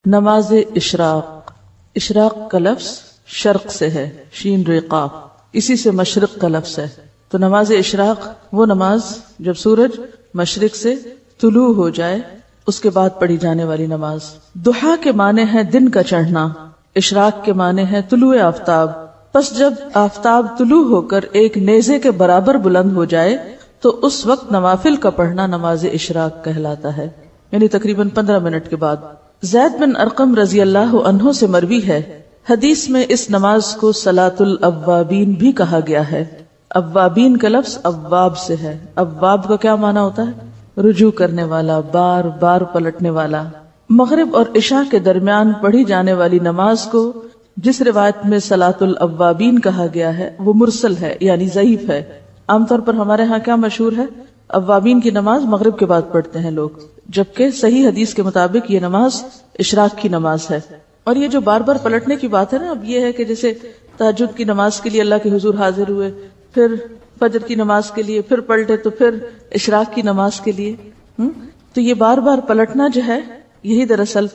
نماز اشراق. اشراق کا لفظ شرق سے ہے، شین ریقا، اسی سے مشرق کا لفظ ہے. تو نماز اشراق وہ نماز جب سورج مشرق سے طلوع ہو جائے اس کے بعد پڑھی جانے والی نماز. ضحیٰ کے معنی ہے دن کا چڑھنا، اشراق کے معنی ہے طلوع آفتاب. پس جب آفتاب طلوع ہو کر ایک نیزے کے برابر بلند ہو جائے تو اس وقت نوافل کا پڑھنا نماز اشراق کہلاتا ہے، یعنی تقریباً 15 منٹ کے بعد. زید بن ارقم رضی اللہ عنہ سے مروی ہے، حدیث میں اس نماز کو صلاۃ الاوابین بھی کہا گیا ہے. اوابین کا لفظ اواب سے ہے. اواب کا کیا معنی ہوتا ہے؟ رجوع کرنے والا، بار بار پلٹنے والا. مغرب اور عشاء کے درمیان پڑھی جانے والی نماز کو جس روایت میں صلاۃ الاوابین کہا گیا ہے وہ مرسل ہے، یعنی ضعیف ہے. عام طور پر ہمارے ہاں کیا مشہور ہے؟ اوابین کی نماز مغرب کے بعد پڑھتے ہیں لوگ، جبکہ صحیح حدیث کے مطابق یہ نماز اشراق کی نماز ہے. اور یہ جو بار بار پلٹنے کی بات ہے نا، اب یہ ہے کہ جیسے تہجد کی نماز کے لیے اللہ کے حضور حاضر ہوئے، پھر فجر کی نماز کے لیے پھر پلٹے، تو پھر اشراق کی نماز کے لیے تو یہ بار بار پلٹنا جو ہے یہی دراصل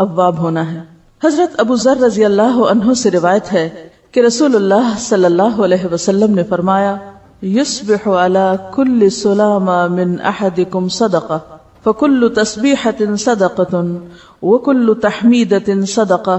اواب ہونا ہے. حضرت ابو ذر رضی اللہ عنہ سے روایت ہے کہ رسول اللہ صلی اللہ علیہ وسلم نے فرمایا، یصبح علی کل سلامہ من احدکم صدقہ فکل تسبیحۃ صدقۃ وکل تحمیدۃ صدقہ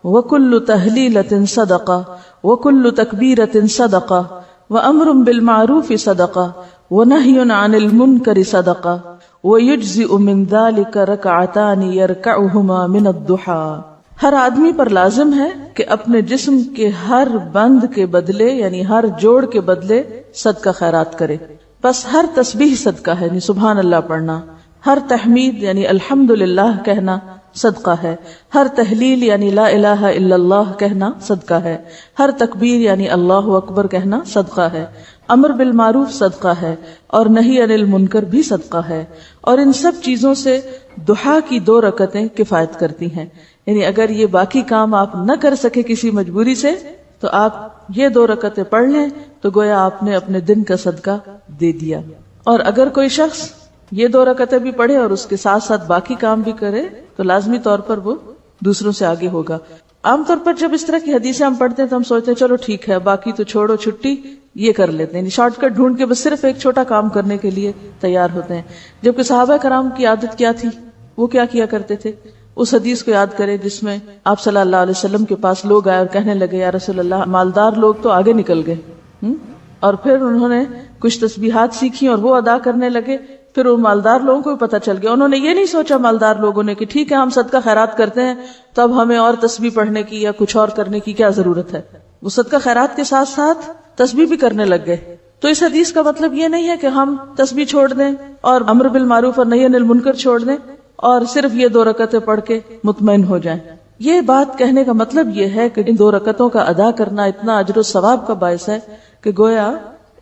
وکل تہلیلۃ صدقہ وکل تکبیرۃ صدقہ وامر بالمعروف صدقہ ونہی عن المنکر صدقہ ویجزئ من ذلک رکعتان یرکعہما من الضحیٰ. ہر آدمی پر لازم ہے کہ اپنے جسم کے ہر بند کے بدلے، یعنی ہر جوڑ کے بدلے صدقہ خیرات کرے. بس ہر تسبیح صدقہ ہے، یعنی سبحان اللہ پڑھنا. ہر تحمید یعنی الحمدللہ کہنا صدقہ ہے. ہر تحلیل یعنی لا الہ الا اللہ کہنا صدقہ ہے. ہر تکبیر یعنی اللہ اکبر کہنا صدقہ ہے. امر بالمعروف صدقہ ہے اور نہی عن المنکر بھی صدقہ ہے. اور ان سب چیزوں سے ضحیٰ کی 2 رکعتیں کفایت کرتی ہیں. یعنی اگر یہ باقی کام آپ نہ کر سکے کسی مجبوری سے تو آپ یہ 2 رکعتیں پڑھ لیں تو گویا آپ نے اپنے دن کا صدقہ دے دیا. اور اگر کوئی شخص یہ 2 رکعتیں بھی پڑھے اور اس کے ساتھ ساتھ باقی کام بھی کرے تو لازمی طور پر وہ دوسروں سے آگے ہوگا. عام طور پر جب اس طرح کی حدیثیں ہم پڑھتے ہیں تو ہم سوچتے ہیں چلو ٹھیک ہے، باقی تو چھوڑو، چھٹی یہ کر لیتے ہیں، شارٹ کٹ ڈھونڈ کے بس صرف ایک چھوٹا کام کرنے کے لیے تیار ہوتے ہیں. جبکہ صحابہ کرام کی عادت کیا تھی، وہ کیا کیا کرتے تھے؟ اس حدیث کو یاد کریں جس میں آپ صلی اللہ علیہ وسلم کے پاس لوگ آئے اور کہنے لگے، یا رسول اللہ، مالدار لوگ تو آگے نکل گئے. اور پھر انہوں نے کچھ تسبیحات سیکھی اور وہ ادا کرنے لگے. پھر ان مالدار لوگوں کو بھی پتہ چل گیا. انہوں نے یہ نہیں سوچا مالدار لوگوں نے کہ ٹھیک ہے ہم صدقہ خیرات کرتے ہیں تو اب ہمیں اور تسبیح پڑھنے کی یا کچھ اور کرنے کی کیا ضرورت ہے. وہ صدقہ خیرات کے ساتھ ساتھ تسبیح بھی کرنے لگ گئے. تو اس حدیث کا مطلب یہ نہیں ہے کہ ہم تسبیح چھوڑ دیں اور امر بالمعروف اور نہی عن المنکر چھوڑ دیں اور صرف یہ 2 رکعتیں پڑھ کے مطمئن ہو جائیں. یہ بات کہنے کا مطلب یہ ہے کہ ان 2 رکعتوں کا ادا کرنا اتنا اجر و ثواب کا باعث ہے کہ گویا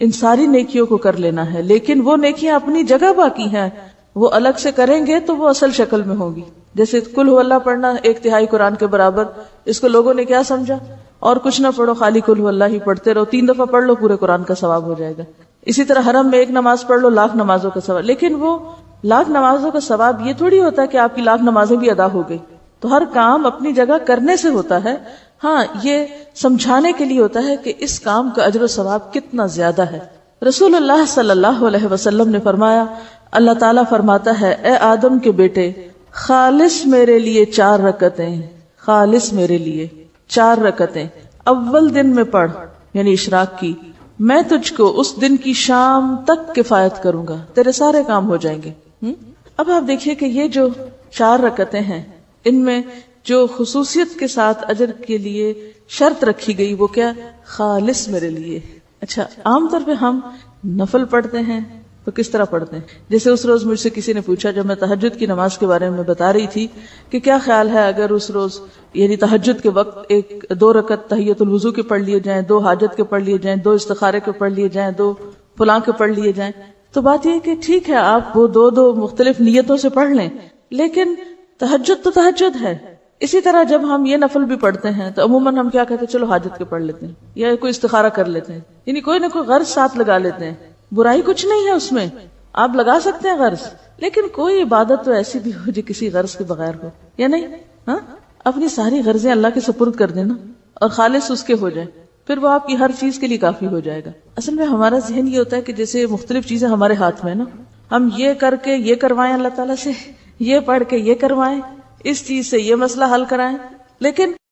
ان ساری نیکیوں کو کر لینا ہے. لیکن وہ نیکیاں اپنی جگہ باقی ہیں، وہ الگ سے کریں گے تو وہ اصل شکل میں ہوگی. جیسے قل هو اللہ پڑھنا 1/3 قرآن کے برابر، اس کو لوگوں نے کیا سمجھا، اور کچھ نہ پڑھو، خالی قل هو اللہ ہی پڑھتے رہو، 3 دفعہ پڑھ لو پورے قرآن کا ثواب ہو جائے گا. اسی طرح حرم میں 1 نماز پڑھ لو، 1,00,000 نمازوں کا ثواب. لیکن وہ 1,00,000 نمازوں کا ثواب یہ تھوڑی ہوتا ہے کہ آپ کی 1,00,000 نمازیں بھی ادا ہو گئی. تو ہر کام اپنی جگہ کرنے سے ہوتا ہے. ہاں، یہ سمجھانے کے لیے ہوتا ہے کہ اس کام کا اجر و ثواب کتنا زیادہ ہے. رسول اللہ صلی اللہ علیہ وسلم نے فرمایا، اللہ تعالیٰ فرماتا ہے، اے آدم کے بیٹے، خالص میرے لیے 4 رکعتیں، خالص میرے لیے 4 رکعتیں اول دن میں پڑھ، یعنی اشراق کی. میں تجھ کو اس دن کی شام تک کفایت کروں گا، تیرے سارے کام ہو جائیں گے. اب آپ دیکھیے کہ یہ جو 4 رکعتیں ہیں ان میں جو خصوصیت کے ساتھ اجر کے لیے شرط رکھی گئی وہ کیا؟ خالص میرے لیے. اچھا، عام طور پہ ہم نفل پڑھتے ہیں تو کس طرح پڑھتے ہیں؟ جیسے اس روز مجھ سے کسی نے پوچھا جب میں تہجد کی نماز کے بارے میں بتا رہی تھی کہ کیا خیال ہے اگر اس روز یعنی تہجد کے وقت 2 رکعت تحیۃ الوضو کے پڑھ لیے جائیں، 2 حاجت کے پڑھ لیے جائیں، 2 استخارے کے پڑھ لیے جائیں، 2 فلاں کے پڑھ لیے جائیں. تو بات یہ کہ ٹھیک ہے آپ وہ 2 مختلف نیتوں سے پڑھ لیں، لیکن تہجد تو تہجد ہے. اسی طرح جب ہم یہ نفل بھی پڑھتے ہیں تو عموماً ہم کیا کہتے ہیں، چلو حاجت کے پڑھ لیتے ہیں یا کوئی استخارہ کر لیتے ہیں، یعنی کوئی نہ کوئی غرض ساتھ لگا لیتے ہیں. برائی کچھ نہیں ہے اس میں، آپ لگا سکتے ہیں غرض، لیکن کوئی عبادت تو ایسی بھی ہو جو کسی غرض کے بغیر ہو، یا نہیں؟ ہاں اپنی ساری غرضیں اللہ کے سپرد کر دینا اور خالص اس کے ہو جائے، پھر وہ آپ کی ہر چیز کے لیے کافی ہو جائے گا. اصل میں ہمارا ذہن یہ ہوتا ہے کہ جیسے مختلف چیزیں ہمارے ہاتھ میں نا، ہم یہ کر کے یہ کروائیں اللہ تعالیٰ سے، یہ پڑھ کے یہ کروائیں، اس چیز سے یہ مسئلہ حل کرائیں، لیکن